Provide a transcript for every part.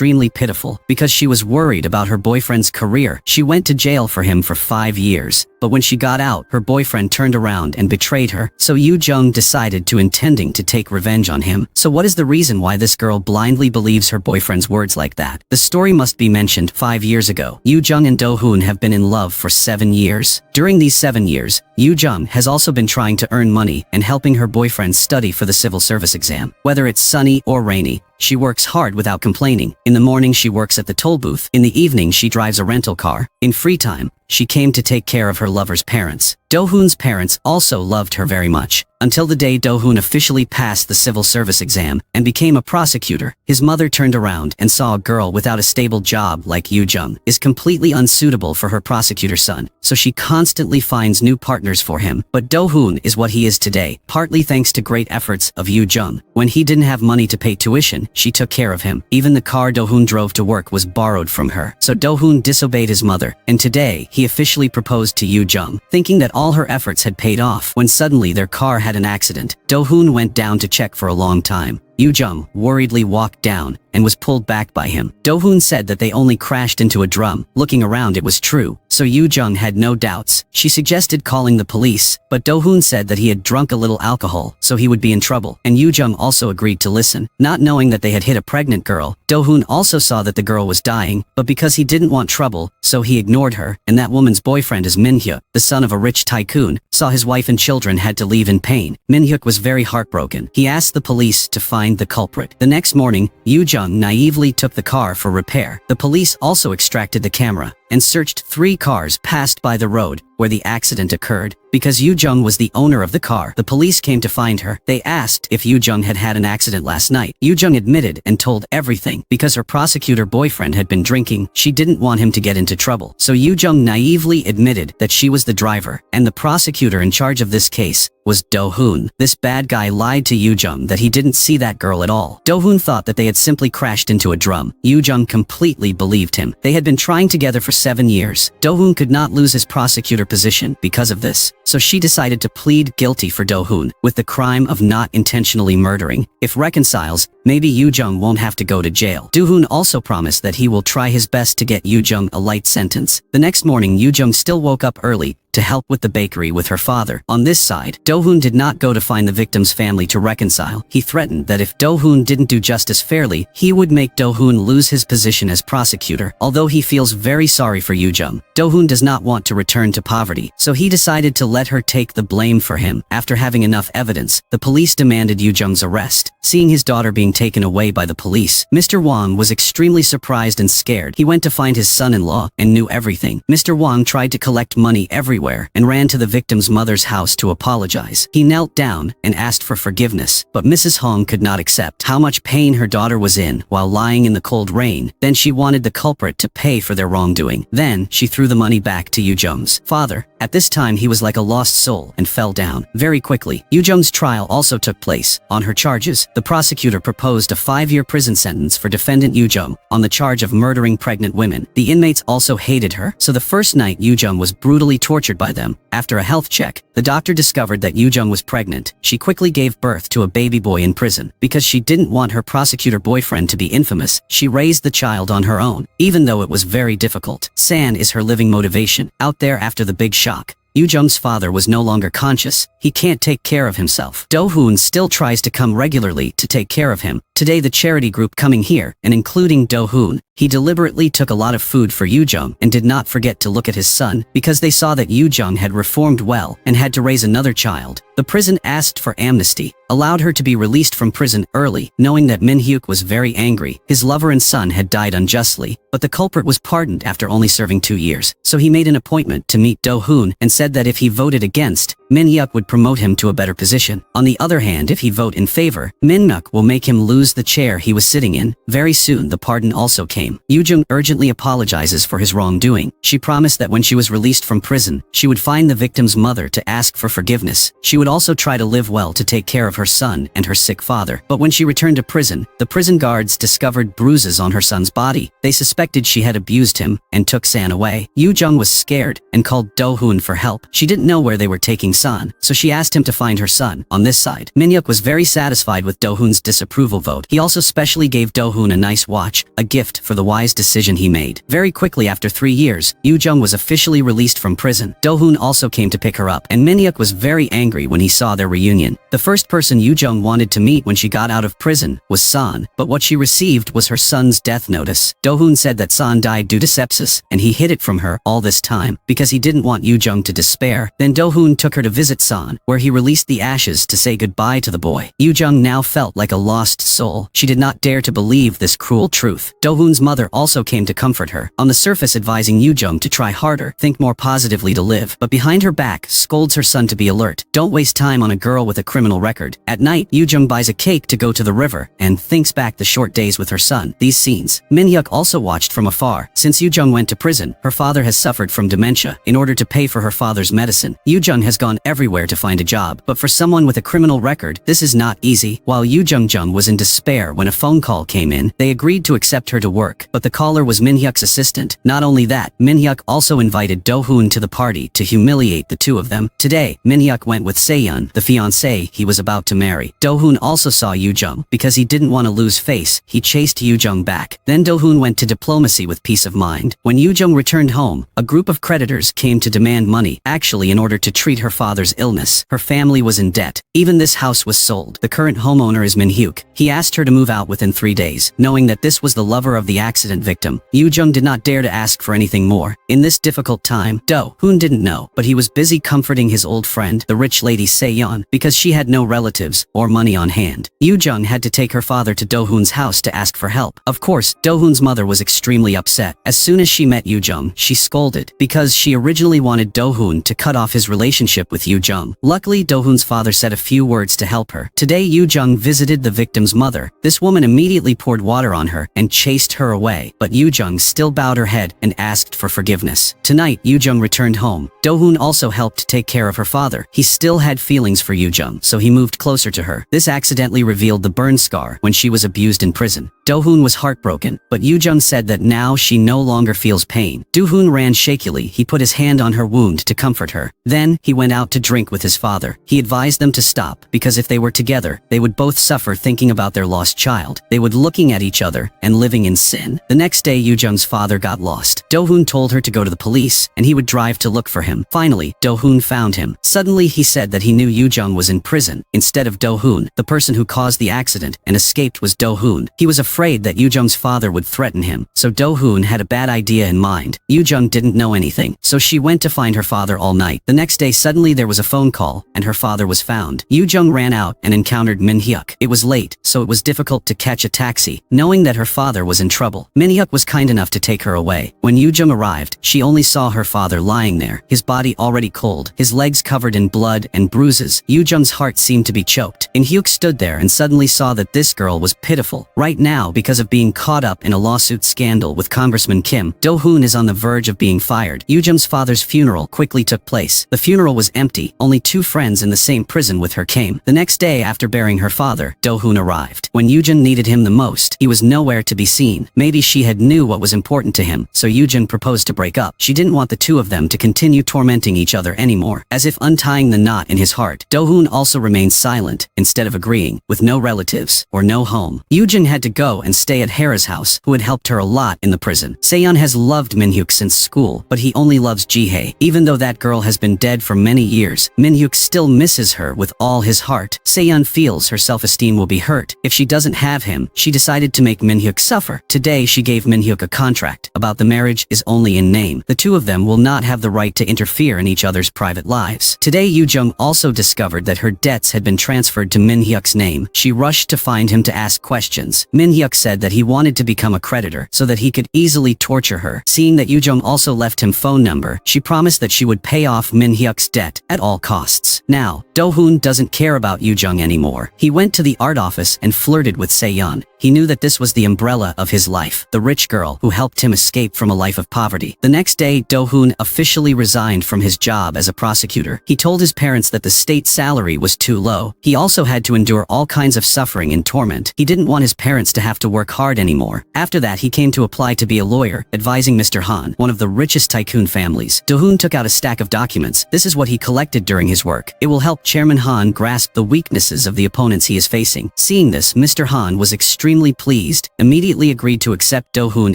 extremely pitiful because she was worried about her boyfriend's career. She went to jail for him for 5 years, but when she got out, her boyfriend turned around and betrayed her. So Jong decided to intending to take revenge on him. So what is the reason why this girl blindly believes her boyfriend's words like that? The story must be mentioned 5 years ago. Jong and Do-hoon have been in love for 7 years. During these 7 years, Jong has also been trying to earn money and helping her boyfriend study for the civil service exam. Whether it's sunny or rainy, she works hard without complaining. In the morning she works at the toll booth. In the evening she drives a rental car. In free time, she came to take care of her lover's parents. Do-hoon's parents also loved her very much, until the day Do-hoon officially passed the civil service exam and became a prosecutor. His mother turned around and saw a girl without a stable job like Jong is completely unsuitable for her prosecutor son, so she constantly finds new partners for him. But Do-hoon is what he is today, partly thanks to great efforts of Jong. When he didn't have money to pay tuition, she took care of him. Even the car Do-hoon drove to work was borrowed from her. So Do-hoon disobeyed his mother, and today he officially proposed to Jong, thinking that all her efforts had paid off, when suddenly their car had an accident. Do-hoon went down to check for a long time. Jong worriedly walked down and was pulled back by him. Do-hoon said that they only crashed into a drum. Looking around, it was true, so Jong had no doubts. She suggested calling the police, but Do-hoon said that he had drunk a little alcohol, so he would be in trouble, and Jong also agreed to listen. Not knowing that they had hit a pregnant girl, Do-hoon also saw that the girl was dying, but because he didn't want trouble, so he ignored her, and that woman's boyfriend is Min-hyuk, the son of a rich tycoon, saw his wife and children had to leave in pain. Min-hyuk was very heartbroken. He asked the police to find the culprit. The next morning, Jong naively took the car for repair. The police also extracted the camera and searched 3 cars passed by the road where the accident occurred. Because Jong was the owner of the car, the police came to find her. They asked if Jong had had an accident last night. Jong admitted and told everything. Because her prosecutor boyfriend had been drinking, she didn't want him to get into trouble. So Jong naively admitted that she was the driver, and the prosecutor in charge of this case was Do-hoon. This bad guy lied to Jong that he didn't see that girl at all. Do-hoon thought that they had simply crashed into a drum. Jong completely believed him. They had been trying together for 7 years. Do-hoon could not lose his prosecutor position because of this, so she decided to plead guilty for Do-hoon with the crime of not intentionally murdering. If reconciles, maybe Jong won't have to go to jail. Do-hoon also promised that he will try his best to get Jong a light sentence. The next morning, Jong still woke up early to help with the bakery with her father. On this side, Do-hoon did not go to find the victim's family to reconcile. He threatened that if Do-hoon didn't do justice fairly, he would make Do-hoon lose his position as prosecutor. Although he feels very sorry for Jong, Do-hoon does not want to return to poverty, so he decided to let her take the blame for him. After having enough evidence, the police demanded Jong's arrest. Seeing his daughter being taken away by the police, Mr. Wang was extremely surprised and scared. He went to find his son-in-law and knew everything. Mr. Wang tried to collect money everywhere and ran to the victim's mother's house to apologize. He knelt down and asked for forgiveness, but Mrs. Hong could not accept how much pain her daughter was in while lying in the cold rain. Then she wanted the culprit to pay for their wrongdoing. Then she threw the money back to Jong's father. At this time, he was like a lost soul and fell down. Very quickly, Jong's trial also took place. On her charges, the prosecutor proposed a 5-year prison sentence for defendant Jong on the charge of murdering pregnant women. The inmates also hated her, so the first night Jong was brutally tortured by them. After a health check, the doctor discovered that Jong was pregnant. She quickly gave birth to a baby boy in prison. Because she didn't want her prosecutor boyfriend to be infamous, she raised the child on her own, even though it was very difficult. San is her living motivation. Out there after the big shock, Jong's father was no longer conscious. He can't take care of himself. Do-hoon still tries to come regularly to take care of him. Today the charity group coming here, and including Do-hoon, he deliberately took a lot of food for Jong and did not forget to look at his son because they saw that Jong had reformed well and had to raise another child. The prison asked for amnesty, allowed her to be released from prison early, knowing that Min-hyuk was very angry. His lover and son had died unjustly, but the culprit was pardoned after only serving 2 years. So he made an appointment to meet Do-hoon and said that if he voted against, Min-hyuk would promote him to a better position. On the other hand, if he vote in favor, Min-hyuk will make him lose the chair he was sitting in. Very soon the pardon also came. Jong urgently apologizes for his wrongdoing. She promised that when she was released from prison, she would find the victim's mother to ask for forgiveness. She would also try to live well to take care of her son and her sick father. But when she returned to prison, the prison guards discovered bruises on her son's body. They suspected she had abused him and took San away. Jong was scared and called Do-hoon for help. She didn't know where they were taking San, so she asked him to find her son. On this side, Minhyuk was very satisfied with Do-hoon's disapproval vote. He also specially gave Do-hoon a nice watch, a gift for the wise decision he made. Very quickly after 3 years, Yoo-jung was officially released from prison. Do-hoon also came to pick her up, and Minhyuk was very angry when he saw their reunion. The first person Yoo-jung wanted to meet when she got out of prison was San, but what she received was her son's death notice. Do-hoon said that San died due to sepsis, and he hid it from her all this time because he didn't want Yoo-jung to despair. Then Do-hoon took her to visit San, where he released the ashes to say goodbye to the boy. Yoo-jung now felt like a lost soul. She did not dare to believe this cruel truth. Do-hoon's mother also came to comfort her, on the surface advising Yoo-jung to try harder, think more positively to live, but behind her back scolds her son to be alert. Don't waste time on a girl with a criminal record. At night, Yoo-jung buys a cake to go to the river and thinks back the short days with her son. These scenes, Minhyuk also watched from afar. Since Yoo-jung went to prison, her father has suffered from dementia. In order to pay for her father's medicine, Yoo-jung has gone everywhere to find a job, but for someone with a criminal record, this is not easy. While Yoo-jung was in despair when a phone call came in, they agreed to accept her to work, but the caller was Minhyuk's assistant. Not only that, Minhyuk also invited Do-hoon to the party to humiliate the two of them. Today, Minhyuk went with Seyeon, the fiancée he was about to marry. Do-hoon also saw Yoo-jung. Because he didn't want to lose face, he chased Yoo-jung back. Then Do-hoon went to diplomacy with peace of mind. When Yoo-jung returned home, a group of creditors came to demand money, actually in order to treat her father's illness. Her family was in debt. Even this house was sold. The current homeowner is Minhyuk. He asked her to move out within 3 days, knowing that this was the lover of the accident victim. Yoo-jung did not dare to ask for anything more. In this difficult time, Do-hoon didn't know, but he was busy comforting his old friend, the rich lady Seyeon, because she had no relatives or money on hand. Yoo-jung had to take her father to Do-hoon's house to ask for help. Of course, Do-hoon's mother was extremely upset. As soon as she met Yoo-jung, she scolded, because she originally wanted Do-hoon to cut off his relationship with Yoo-jung. Luckily, Do-hoon's father said a few words to help her. Today, Yoo-jung visited the victim's mother. This woman immediately poured water on her and chased her away, but Yoo-jung still bowed her head and asked for forgiveness. Tonight, Yoo-jung returned home. Do-hoon also helped take care of her father. He still had feelings for Yoo-jung, so he moved closer to her. This accidentally revealed the burn scar when she was abused in prison. Do-hoon was heartbroken, but Yoo-jung said that now she no longer feels pain. Do-hoon ran shakily. He put his hand on her wound to comfort her. Then, he went out to drink with his father. He advised them to stop, because if they were together, they would both suffer thinking about their lost child. They would looking at each other and living in sin. The next day, Yoo-jung's father got lost. Do-hoon told her to go to the police, and he would drive to look for him. Finally, Do-hoon found him. Suddenly, he said that he knew Yoo-jung was in prison. Instead of Do-hoon, the person who caused the accident and escaped was Do-hoon. He was afraid that Yoo-jung's father would threaten him, so Do-hoon had a bad idea in mind. Yoo-jung didn't know anything, so she went to find her father all night. The next day, suddenly there was a phone call, and her father was found. Yoo-jung ran out and encountered Minhyuk. It was late, so it was difficult to catch a taxi, knowing that her father was in trouble. Minhyuk was kind enough to take her away. When Yoo-jung arrived, she only saw her father lying there, his body already cold, his legs covered in blood and bruises. Yoo-jung's heart seemed to be choked. In-hyuk stood there and suddenly saw that this girl was pitiful. Right now, because of being caught up in a lawsuit scandal with Congressman Kim, Do-hoon is on the verge of being fired. Yoo-jung's father's funeral quickly took place. The funeral was empty. Only 2 friends in the same prison with her came. The next day after burying her father, Do-hoon arrived. When Yoo-jung needed him the most, he was nowhere to be seen. Maybe she had knew what was important to him, so Yoo-jung proposed to break up. She didn't want the two of them to continue tormenting each other anymore. As if untying the knot in his heart, Do-hoon also remained silent, instead of agreeing, with no relatives or no home. Yoo-jung had to go and stay at Hera's house, who had helped her a lot in the prison. Seyeon has loved Minhyuk since school, but he only loves Jihae. Even though that girl has been dead for many years, Minhyuk still misses her with all his heart. Seyeon feels her self-esteem will be hurt if she doesn't have him. She decided to make Minhyuk suffer. Today she gave Minhyuk a contract about the marriage is only in name. The two of them will not have the right to interfere in each other's private lives. Today Yoo-jung also discovered that her debts had been transferred to Minhyuk's name. She rushed to find him to ask questions. Minhyuk said that he wanted to become a creditor so that he could easily torture her. Seeing that Yoo-jung also left him phone number, she promised that she would pay off Minhyuk's debt at all costs. Now, Do-hoon doesn't care about Yoo-jung anymore. He went to the art office and flirted with Seyeon. He knew that this was the umbrella of his life, the rich girl who helped him escape from a life of poverty. The next day, Do-hoon officially resigned from his job as a prosecutor. He told his parents that the state salary was too low. He also had to endure all kinds of suffering and torment. He didn't want his parents to have to work hard anymore. After that, he came to apply to be a lawyer, advising Mr. Han, one of the richest tycoon families. Do-hoon took out a stack of documents. This is what he collected during his work. It will help Chairman Han grasp the weaknesses of the opponents he is facing. Seeing this, Mr. Han was extremely pleased, immediately agreed to accept Do-hoon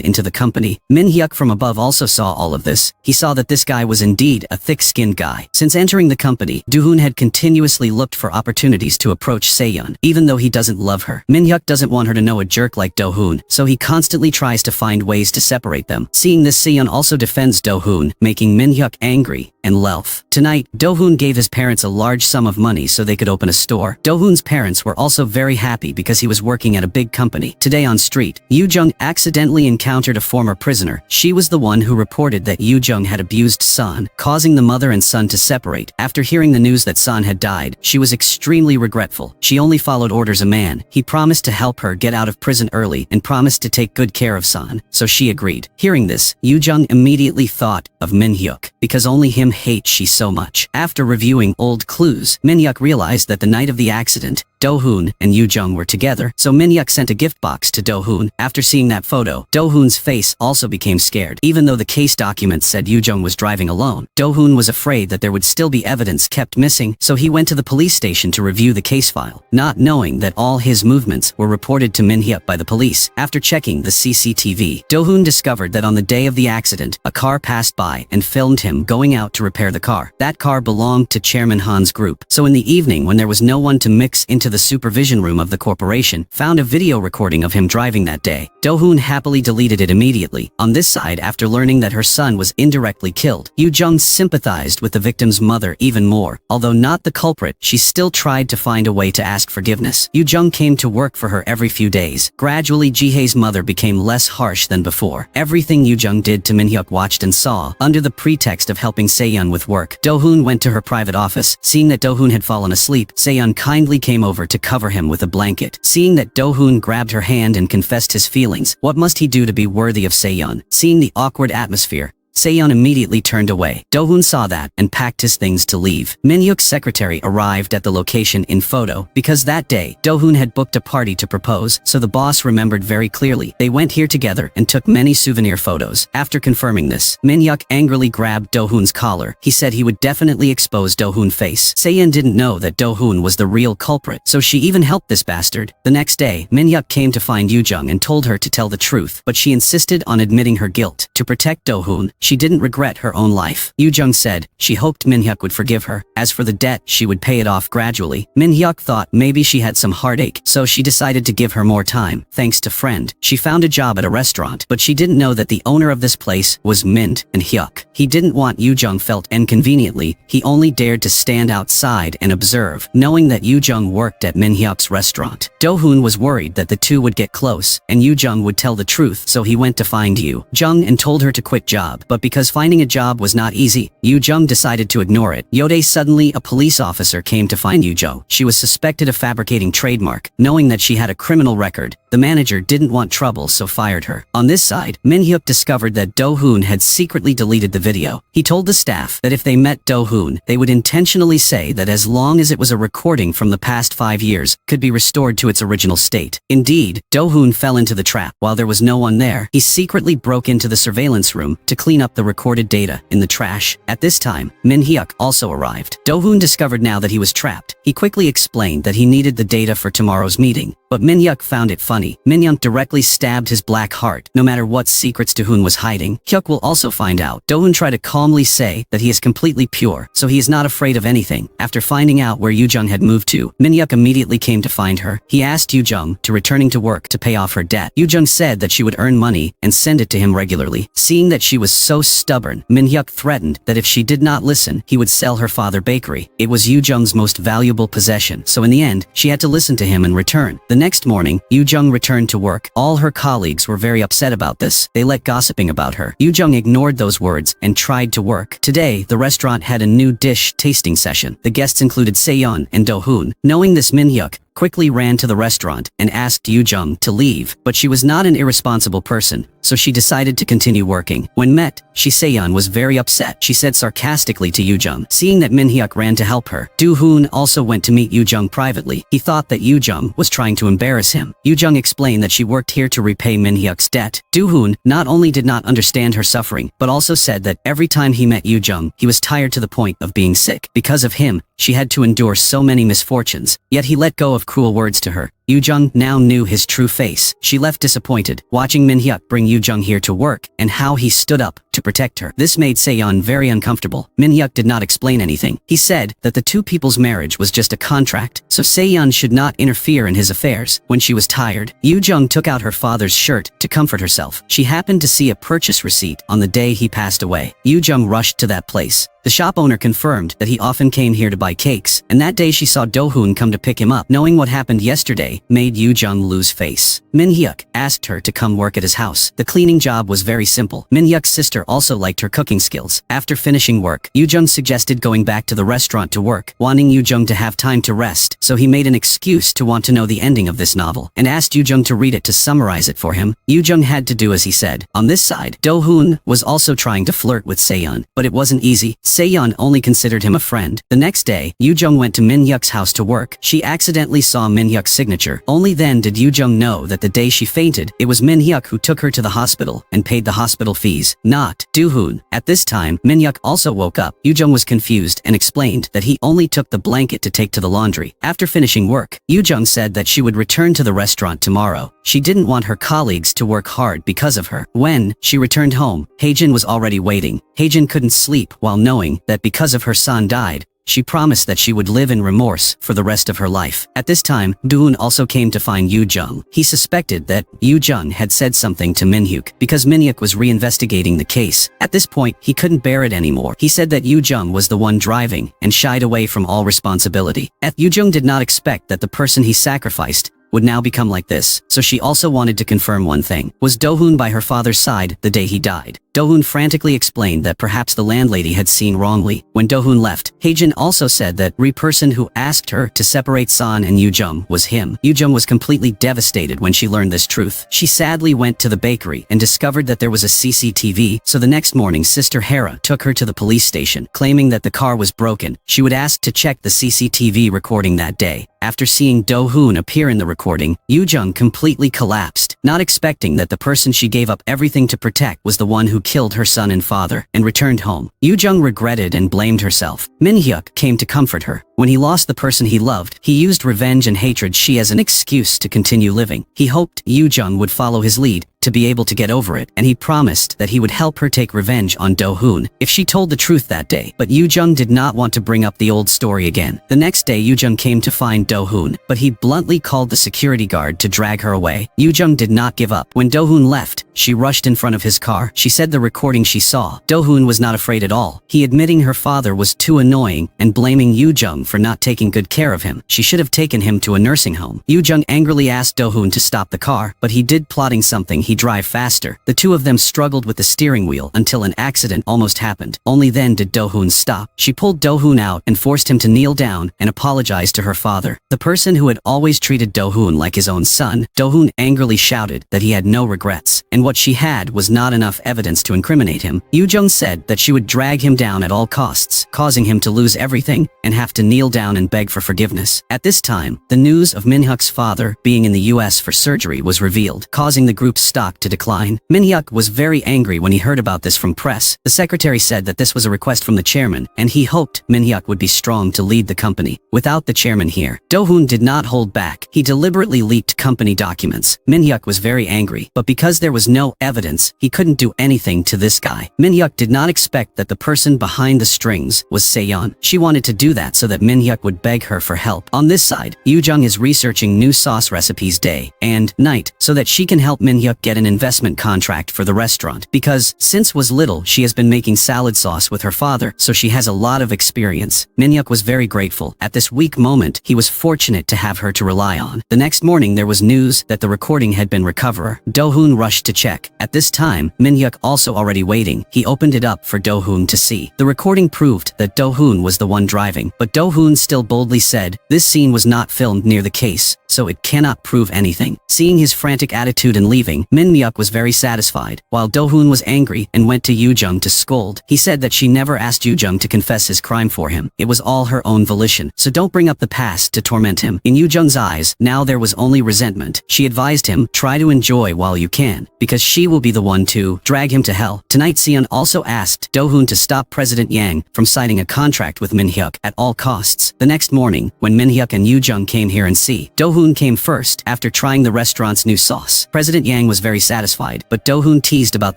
into the company. Min-hyuk from above also saw all of this. He saw that this guy was indeed a thick-skinned guy. Since entering the company, Do-hoon had continuously looked for opportunities to approach Se-yeon, even though he doesn't love her. Min-hyuk doesn't want her to know a jerk like Do-hoon, so he constantly tries to find ways to separate them. Seeing this, Se-yeon also defends Do-hoon, making Min-hyuk angry and Lelf. Tonight, Do-hoon gave his parents a large sum of money so they could open a store. Do-hoon's parents were also very happy because he was working at a big company. Today on street, Yoo-jung accidentally encountered a former prisoner. She was the one who reported that Yoo-jung had abused Son, causing the mother and son to separate. After hearing the news that Son had died, she was extremely regretful. She only followed orders of man. He promised to help her get out of prison early and promised to take good care of Son, so she agreed. Hearing this, Yoo-jung immediately thought of Min-hyuk, because only him hates she so much. After reviewing old clues, Min-hyuk realized that the night of the accident, Do-hoon and Yoo-jung were together, so Min-hyuk sent a gift box to Do-hoon. After seeing that photo, Do-hoon's face also became scared. Even though the case documents said Yoo-jung was driving alone, Do-hoon was afraid that there would still be evidence kept missing, so he went to the police station to review the case file, not knowing that all his movements were reported to Min-hyuk by the police. After checking the CCTV, Do-hoon discovered that on the day of the accident, a car passed by and filmed him going out to repair the car. That car belonged to Chairman Han's group, so in the evening when there was no one to mix into the supervision room of the corporation, found a video recording of him driving that day. Do-hoon happily deleted it immediately. On this side, after learning that her son was indirectly killed, Yoo-jung sympathized with the victim's mother even more. Although not the culprit, she still tried to find a way to ask forgiveness. Yoo-jung came to work for her every few days. Gradually, Ji-hae's mother became less harsh than before. Everything Yoo-jung did to Min-hyuk watched and saw. Under the pretext of helping Se-yeon with work, Do-hoon went to her private office. Seeing that Do-hoon had fallen asleep, Se-yeon kindly came over to cover him with a blanket. Seeing that Do-hoon grabbed her hand and confessed his feelings, what must he do to be worthy of Se-yeon? Seeing the awkward atmosphere, Se-yeon immediately turned away. Do-hoon saw that and packed his things to leave. Min-hyuk's secretary arrived at the location in photo because that day, Do-hoon had booked a party to propose, so the boss remembered very clearly. They went here together and took many souvenir photos. After confirming this, Min-hyuk angrily grabbed Do-hoon's collar. He said he would definitely expose Do-hoon's face. Se-yeon didn't know that Do-hoon was the real culprit, so she even helped this bastard. The next day, Min-hyuk came to find Yoo-jung and told her to tell the truth, but she insisted on admitting her guilt. To protect Do-hoon, she didn't regret her own life. Yoo-jung said she hoped Min-hyuk would forgive her. As for the debt, she would pay it off gradually. Min-hyuk thought maybe she had some heartache, so she decided to give her more time. Thanks to friend, she found a job at a restaurant, but she didn't know that the owner of this place was Mint and Hyuk. He didn't want Yoo-jung felt inconveniently. He only dared to stand outside and observe, knowing that Yoo-jung worked at Min-hyuk's restaurant. Do-hoon was worried that the two would get close, and Yoo-jung would tell the truth, so he went to find Yoo-jung and told her to quit job, but because finding a job was not easy, Yoo-jung decided to ignore it. Yode suddenly a police officer came to find Yoo-jung. She was suspected of fabricating trademark. Knowing that she had a criminal record, the manager didn't want trouble so fired her. On this side, Min-hyuk discovered that Do-hoon had secretly deleted the video. He told the staff that if they met Do-hoon, they would intentionally say that as long as it was a recording from the past 5 years, could be restored to its original state. Indeed, Do-hoon fell into the trap. While there was no one there, he secretly broke into the surveillance room to clean up the recorded data in the trash. At this time, Min-hyuk also arrived. Do-hoon discovered now that he was trapped. He quickly explained that he needed the data for tomorrow's meeting, but Min-hyuk found it funny. Min-hyuk directly stabbed his black heart. No matter what secrets Do-hoon was hiding, Hyuk will also find out. Do-hoon tried to calmly say that he is completely pure, so he is not afraid of anything. After finding out where Yoo-jung had moved to, Min-hyuk immediately came to find her. He asked Yoo-jung to returning to work to pay off her debt. Yoo-jung said that she would earn money and send it to him regularly. Seeing that she was so stubborn, Min-hyuk threatened that if she did not listen, he would sell her father bakery. It was Yoo-jung's most valuable possession, so in the end, she had to listen to him in return. The next morning, Yoo-jung returned to work. All her colleagues were very upset about this. They let gossiping about her. Yoo-jung ignored those words and tried to work. Today, the restaurant had a new dish tasting session. The guests included Se-yeon and Do-hoon. Knowing this, Min-hyuk quickly ran to the restaurant and asked Yoo Jung to leave, but she was not an irresponsible person, so she decided to continue working. When met, Seon was very upset. She said sarcastically to Yoo Jung. Seeing that Min Hyuk ran to help her, Do-hoon also went to meet Yoo Jung privately. He thought that Yoo Jung was trying to embarrass him. Yoo Jung explained that she worked here to repay Min Hyuk's debt. Do-hoon not only did not understand her suffering, but also said that every time he met Yoo Jung, he was tired to the point of being sick. Because of him, she had to endure so many misfortunes, yet he let go of cruel words to her. Yoo Jung now knew his true face. She left disappointed, watching Min Hyuk bring Yoo Jung here to work, and how he stood up to protect her. This made Seon very uncomfortable. Min Hyuk did not explain anything. He said that the two people's marriage was just a contract, so Seon should not interfere in his affairs. When she was tired, Yoo Jung took out her father's shirt to comfort herself. She happened to see a purchase receipt on the day he passed away. Yoo Jung rushed to that place. The shop owner confirmed that he often came here to buy cakes, and that day she saw Do-hoon come to pick him up. Knowing what happened yesterday made Yoo Jung lose face. Min Hyuk asked her to come work at his house. The cleaning job was very simple. Min Hyuk's sister also liked her cooking skills. After finishing work, Yoo Jung suggested going back to the restaurant to work, wanting Yoo Jung to have time to rest, so he made an excuse to want to know the ending of this novel, and asked Yoo Jung to read it to summarize it for him. Yoo Jung had to do as he said. On this side, Do-hoon was also trying to flirt with Seon, but it wasn't easy. Seon only considered him a friend. The next day, Yoo Jung went to Min Hyuk's house to work. She accidentally saw Min Hyuk's signature. Only then did Yoo Jung know that the day she fainted, it was Min Hyuk who took her to the hospital and paid the hospital fees, not Do-hoon. At this time, Min Hyuk also woke up. Yoo Jung was confused and explained that he only took the blanket to take to the laundry. After finishing work, Yoo Jung said that she would return to the restaurant tomorrow. She didn't want her colleagues to work hard because of her. When she returned home, Haejin was already waiting. Haejin couldn't sleep while knowing that because of her son died, she promised that she would live in remorse for the rest of her life. At this time, Do-hoon also came to find Yoo Jung. He suspected that Yoo Jung had said something to Min Hyuk because Min Hyuk was reinvestigating the case. At this point, he couldn't bear it anymore. He said that Yoo Jung was the one driving and shied away from all responsibility. Yoo Jung did not expect that the person he sacrificed would now become like this, so she also wanted to confirm one thing. Was Do-hoon by her father's side the day he died? Do-hoon frantically explained that perhaps the landlady had seen wrongly. When Do-hoon left, Haejin also said that the person who asked her to separate San and Yoo Jung was him. Yoo Jung was completely devastated when she learned this truth. She sadly went to the bakery and discovered that there was a CCTV, so the next morning Sister Hera took her to the police station, claiming that the car was broken. She would ask to check the CCTV recording that day. After seeing Do-hoon appear in the recording, Yoo Jung completely collapsed, not expecting that the person she gave up everything to protect was the one who killed her son and father, and returned home. Yoo Jung regretted and blamed herself. Min Hyuk came to comfort her. When he lost the person he loved, he used revenge and hatred she as an excuse to continue living. He hoped Yoo Jung would follow his lead, to be able to get over it, and he promised that he would help her take revenge on Do-hoon if she told the truth that day. But Yoo Jung did not want to bring up the old story again. The next day, Yoo Jung came to find Do-hoon, but he bluntly called the security guard to drag her away. Yoo Jung did not give up. When Do-hoon left, she rushed in front of his car. She said the recording she saw. Do-hoon was not afraid at all. He admitting her father was too annoying and blaming Yoo Jung for not taking good care of him. She should have taken him to a nursing home. Yoo Jung angrily asked Do-hoon to stop the car, but he did, plotting something he drive faster. The two of them struggled with the steering wheel until an accident almost happened. Only then did Do-hoon stop. She pulled Do-hoon out and forced him to kneel down and apologize to her father, the person who had always treated Do-hoon like his own son. Do-hoon angrily shouted that he had no regrets, and what she had was not enough evidence to incriminate him. Yoo Jung said that she would drag him down at all costs, causing him to lose everything and have to kneel down and beg for forgiveness. At this time, the news of Min Hyuk's father being in the US for surgery was revealed, causing the group's stock to decline. Min Hyuk was very angry when he heard about this from press. The secretary said that this was a request from the chairman, and he hoped Min Hyuk would be strong to lead the company. Without the chairman here, Do-hoon did not hold back. He deliberately leaked company documents. Min Hyuk was very angry, but because there was no evidence, he couldn't do anything to this guy. Min Hyuk did not expect that the person behind the strings was Seon. She wanted to do that so that Min Hyuk would beg her for help. On this side, Yoo Jung is researching new sauce recipes day and night so that she can help Min Hyuk get an investment contract for the restaurant, because since was little she has been making salad sauce with her father, so she has a lot of experience. Min Hyuk was very grateful. At this weak moment, he was fortunate to have her to rely on. The next morning there was news that the recording had been recovered. Do-hoon rushed to check. At this time, Min Hyuk also already waiting. He opened it up for Do-hoon to see. The recording proved thought that Do-hoon was the one driving, but Do-hoon still boldly said, this scene was not filmed near the case, so it cannot prove anything. Seeing his frantic attitude and leaving, Min-hyuk was very satisfied, while Do-hoon was angry and went to Yoo-jung to scold. He said that she never asked Yoo-jung to confess his crime for him. It was all her own volition, so don't bring up the past to torment him. In Yoo-jung's eyes, now there was only resentment. She advised him, try to enjoy while you can, because she will be the one to drag him to hell. Tonight Seon also asked Do-hoon to stop President Yang from signing a contract with Min-hyuk at all costs. The next morning, when Min-hyuk and Yoo-jung came here and see, Do-hoon came first after trying the restaurant's new sauce. President Yang was very satisfied, but Do-hoon teased about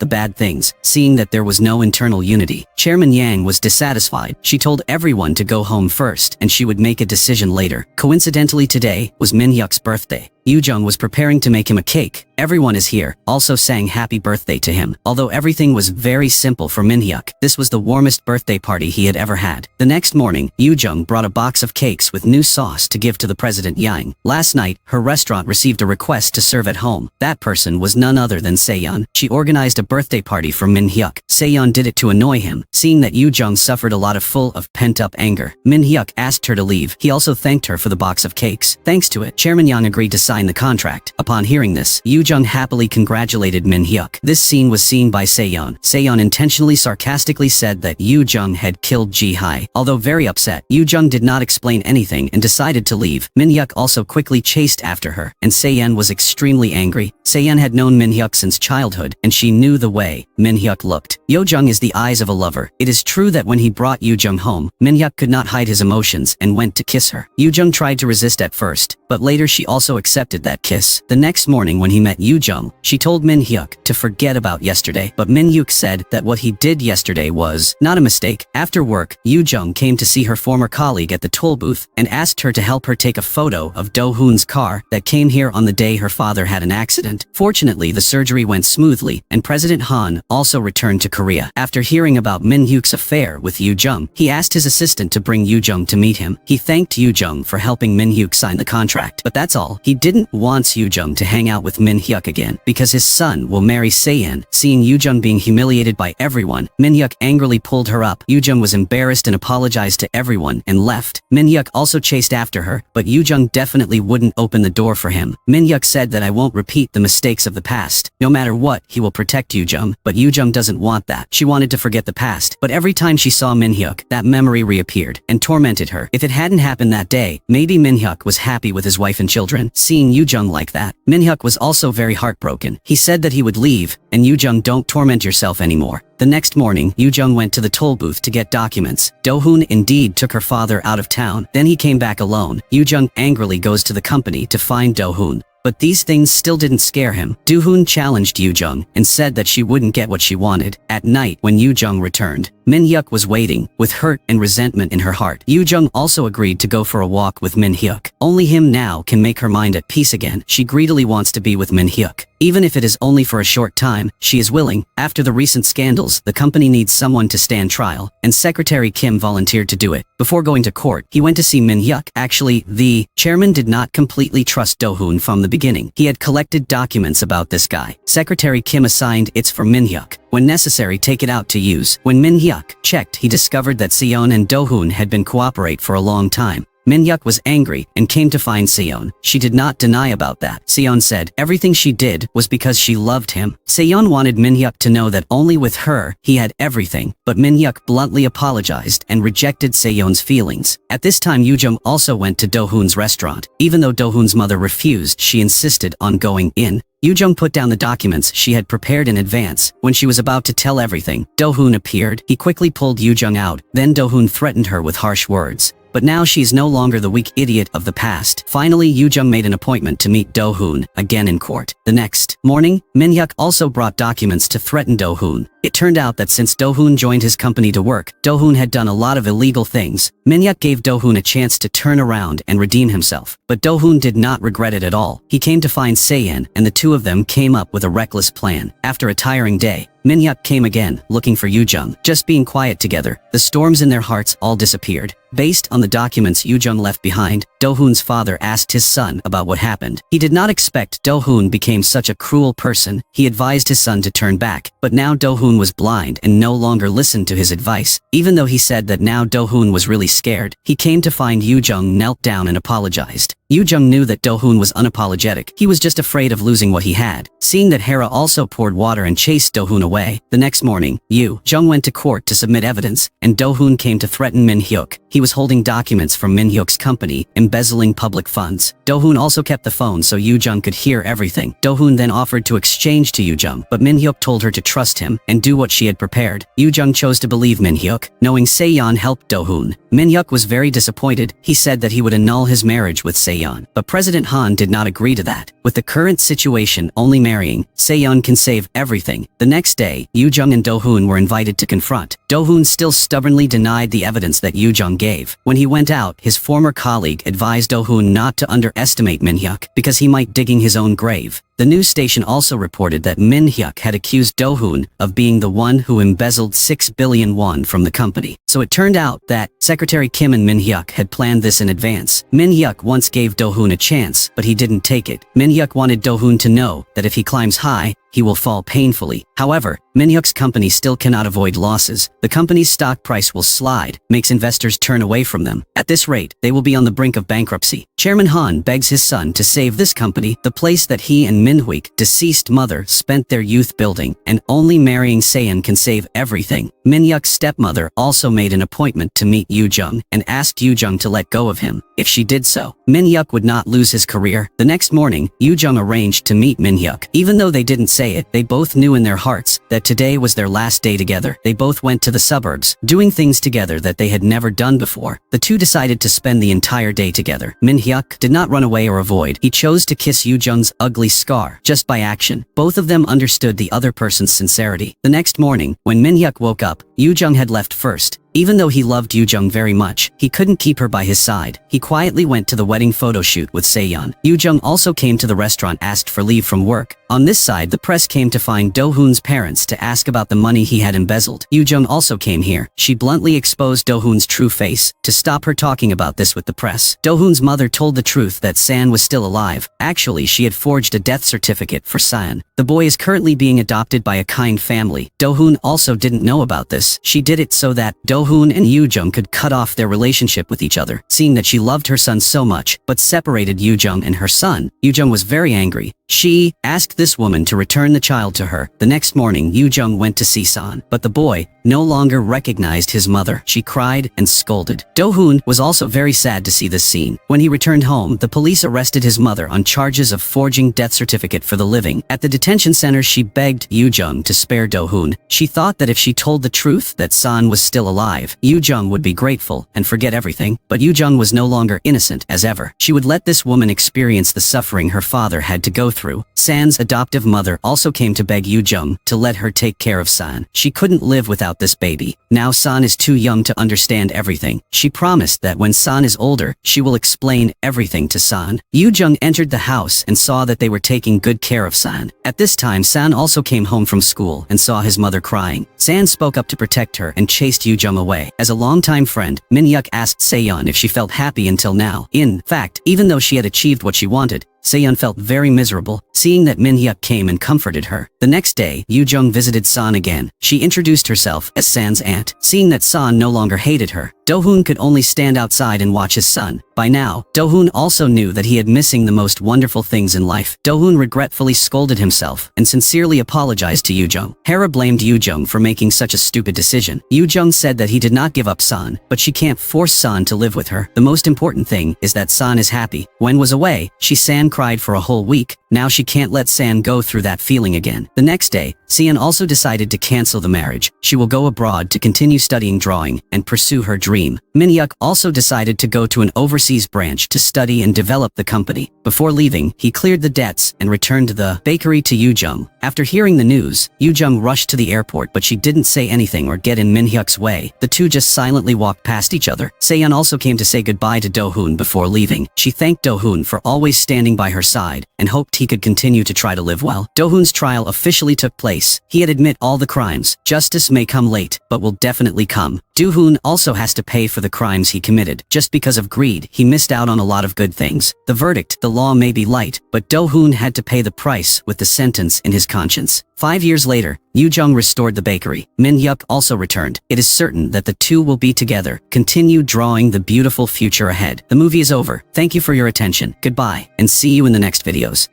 the bad things, seeing that there was no internal unity. Chairman Yang was dissatisfied. She told everyone to go home first, and she would make a decision later. Coincidentally today was Min-hyuk's birthday. Yoo-jung was preparing to make him a cake. Everyone is here, also sang happy birthday to him. Although everything was very simple for Min-hyuk, this was the warmest birthday party he had ever had. The next morning, Yoo-jung brought a box of cakes with new sauce to give to the President Yang. Last night, her restaurant received a request to serve at home. That person was none other than Seon. She organized a birthday party for Min-hyuk. Seon did it to annoy him, seeing that Yoo-jung suffered a lot of full of pent-up anger. Min-hyuk asked her to leave. He also thanked her for the box of cakes. Thanks to it, Chairman Yang agreed to sign the contract. Upon hearing this, Yoo-jung happily congratulated Min-hyuk. This scene was seen by Seon. Seon intentionally sarcastically said that Yoo-jung had killed Ji-hae. Although very upset, Yoo-jung did not explain anything and decided to leave. Min-hyuk also quickly chased after her, and Seon was extremely angry. Seon had known Min-hyuk since childhood, and she knew the way Min-hyuk looked. Yoo-jung is the eyes of a lover. It is true that when he brought Yoo-jung home, Min-hyuk could not hide his emotions and went to kiss her. Yoo-jung tried to resist at first, but later she also accepted that kiss. The next morning when he met Yoo-jung, she told Min-hyuk to forget about yesterday, but Min-hyuk said that what he did yesterday was not a mistake. After work, Yoo-jung came to see her former colleague at the toll booth and asked her to help her take a photo of Do-hoon's car that came here on the day her father had an accident. Fortunately, the surgery went smoothly, and President Han also returned to Korea. After hearing about Min-hyuk's affair with Yoo-jung, he asked his assistant to bring Yoo-jung to meet him. He thanked Yoo-jung for helping Min-hyuk sign the contract, but that's all. He didn't want Yoo-jung to hang out with Min-hyuk again, because his son will marry Seon. Seeing Yoo-jung being humiliated by everyone, Min-hyuk angrily pulled her up. Yoo-jung was embarrassed and apologized to everyone and left. Min-hyuk also chased after her, but Yoo-jung definitely wouldn't open the door for him. Min-hyuk said that I won't repeat the mistakes of the past. No matter what, he will protect Yoo-jung, but Yoo-jung doesn't want that. She wanted to forget the past, but every time she saw Min-hyuk, that memory reappeared and tormented her. If it hadn't happened that day, maybe Min-hyuk was happy with his wife and children. Seeing Yoo-jung like that, Min-hyuk was also very heartbroken. He said that he would leave, and Yoo-jung, don't torment yourself anymore. The next morning, Yoo-jung went to the toll booth to get documents. Do-hoon indeed took her father out of town. Then he came back alone. Yoo-jung angrily goes to the company to find Do-hoon. But these things still didn't scare him. Do-hoon challenged Yoo-jung and said that she wouldn't get what she wanted. At night, when Yoo-jung returned, Min-hyuk was waiting, with hurt and resentment in her heart. Yoo-jung also agreed to go for a walk with Min-hyuk. Only him now can make her mind at peace again. She greedily wants to be with Min-hyuk. Even if it is only for a short time, she is willing. After the recent scandals, the company needs someone to stand trial, and Secretary Kim volunteered to do it. Before going to court, he went to see Min-hyuk. Actually, the chairman did not completely trust Do-hoon from the beginning. He had collected documents about this guy. Secretary Kim assigned it's for Min-hyuk. When necessary, take it out to use. When Min-hyuk checked, he discovered that Seon and Do-hoon had been cooperate for a long time. Min-hyuk was angry and came to find Seon. She did not deny about that. Seon said everything she did was because she loved him. Seon wanted Min-hyuk to know that only with her, he had everything, but Min-hyuk bluntly apologized and rejected Seon's feelings. At this time, Yoo-jung also went to Do-hoon's restaurant. Even though Do-hoon's mother refused, she insisted on going in. Yoo-jung put down the documents she had prepared in advance. When she was about to tell everything, Do-hoon appeared. He quickly pulled Yoo-jung out. Then Do-hoon threatened her with harsh words. But now she is no longer the weak idiot of the past. Finally, Yoo-jung made an appointment to meet Do-hoon again in court. The next morning, Min-hyuk also brought documents to threaten Do-hoon. It turned out that since Do-hoon joined his company to work, Do-hoon had done a lot of illegal things. Min-hyuk gave Do-hoon a chance to turn around and redeem himself. But Do-hoon did not regret it at all. He came to find Seon, and the two of them came up with a reckless plan. After a tiring day, Min-hyuk came again, looking for Yoo-jung. Just being quiet together, the storms in their hearts all disappeared. Based on the documents Yoo-jung left behind, Do-hoon's father asked his son about what happened. He did not expect Do-hoon became such a cruel person. He advised his son to turn back, but now Do-hoon was blind and no longer listened to his advice. Even though he said that now Do-hoon was really scared, he came to find Jong knelt down and apologized. Jong knew that Do-hoon was unapologetic. He was just afraid of losing what he had. Seeing that Hera also poured water and chased Do-hoon away. The next morning, Jong went to court to submit evidence, and Do-hoon came to threaten Min-hyuk. He was holding documents from Min-hyuk's company, embezzling public funds. Do-hoon also kept the phone so Jong could hear everything. Do-hoon then offered to exchange to Jong, but Min-hyuk told her to trust him and do what she had prepared. Jong chose to believe Min-hyuk, knowing Se-yeon helped Do-hoon. Min-hyuk was very disappointed. He said that he would annul his marriage with Se-yeon, but President Han did not agree to that. With the current situation only marrying, Se-yeon can save everything. The next day, Jong and Do-hoon were invited to confront. Do-hoon still stubbornly denied the evidence that Jong gave. When he went out, his former colleague advised Do-hoon not to underestimate Min-hyuk because he might digging his own grave. The news station also reported that Min-hyuk had accused Do-hoon of being the one who embezzled 6 billion won from the company. So it turned out that Secretary Kim and Min-hyuk had planned this in advance. Min-hyuk once gave Do-hoon a chance, but he didn't take it. Min-hyuk wanted Do-hoon to know that if he climbs high, he will fall painfully. However, Min-hyuk's company still cannot avoid losses. The company's stock price will slide, makes investors turn away from them. At this rate, they will be on the brink of bankruptcy. Chairman Han begs his son to save this company, the place that he and Min-hyuk, deceased mother, spent their youth building, and only marrying Se-yeon can save everything. Min-hyuk's stepmother also made an appointment to meet Jong and asked Jong to let go of him. If she did so, Min-hyuk would not lose his career. The next morning, Jong arranged to meet Min-hyuk. Even though they didn't say it, they both knew in their hearts that today was their last day together. They both went to the suburbs, doing things together that they had never done before. The two decided to spend the entire day together. Min-hyuk did not run away or avoid. He chose to kiss Jong's ugly scar, just by action. Both of them understood the other person's sincerity. The next morning, when Min-hyuk woke up, Jong had left first. Even though he loved Jong very much, he couldn't keep her by his side. He quietly went to the wedding photo shoot with Se-yeon. Jong also came to the restaurant, asked for leave from work. On this side, the press came to find Do-hoon's parents to ask about the money he had embezzled. Jong also came here. She bluntly exposed Do-hoon's true face to stop her talking about this with the press. Do-hoon's mother told the truth that San was still alive. Actually, she had forged a death certificate for San. The boy is currently being adopted by a kind family. Do-hoon also didn't know about this. She did it so that Do-hoon and Jong could cut off their relationship with each other, seeing that she loved her son so much, but separated Jong and her son. Jong was very angry. She asked this woman to return the child to her. The next morning, Jong went to see San, but the boy no longer recognized his mother. She cried and scolded. Do-hoon was also very sad to see this scene. When he returned home, the police arrested his mother on charges of forging death certificate for the living. At the detention center, she begged Jong to spare Do-hoon. She thought that if she told the truth that San was still alive, Jong would be grateful and forget everything. But Jong was no longer innocent as ever. She would let this woman experience the suffering her father had to go through. San's adoptive mother also came to beg Jong to let her take care of San. She couldn't live without this baby. Now San is too young to understand everything. She promised that when San is older, she will explain everything to San. Jong entered the house and saw that they were taking good care of San. At this time, San also came home from school and saw his mother crying. San spoke up to protect her and chased Jong away. As a longtime friend, Min-hyuk asked Se-yeon if she felt happy until now. In fact, even though she had achieved what she wanted, Se-yeon felt very miserable, seeing that Min-hyuk came and comforted her. The next day, Jong visited San again. She introduced herself as San's aunt. Seeing that San no longer hated her, Do-hoon could only stand outside and watch his son. By now, Do-hoon also knew that he had missing the most wonderful things in life. Do-hoon regretfully scolded himself and sincerely apologized to Jong. Hera blamed Jong for making such a stupid decision. Jong said that he did not give up San, but she can't force San to live with her. The most important thing is that San is happy. When was away, San cried for a whole week. Now she can't let San go through that feeling again. The next day, Se-yeon also decided to cancel the marriage. She will go abroad to continue studying drawing and pursue her dream. Min-hyuk also decided to go to an overseas branch to study and develop the company. Before leaving, he cleared the debts and returned to the bakery to Jong. After hearing the news, Jong rushed to the airport, but she didn't say anything or get in Min-hyuk's way. The two just silently walked past each other. Se-yeon also came to say goodbye to Do-hoon before leaving. She thanked Do-hoon for always standing by her side and hoped he could continue to try to live well. Do-hoon's trial officially took place. He had admit all the crimes. Justice may come late, but will definitely come. Do-hoon also has to pay for the crimes he committed. Just because of greed, he missed out on a lot of good things. The verdict, the law may be light, but Do-hoon had to pay the price with the sentence in his conscience. 5 years later, Jong restored the bakery. Min-hyuk also returned. It is certain that the two will be together. Continue drawing the beautiful future ahead. The movie is over. Thank you for your attention. Goodbye, and see you in the next videos.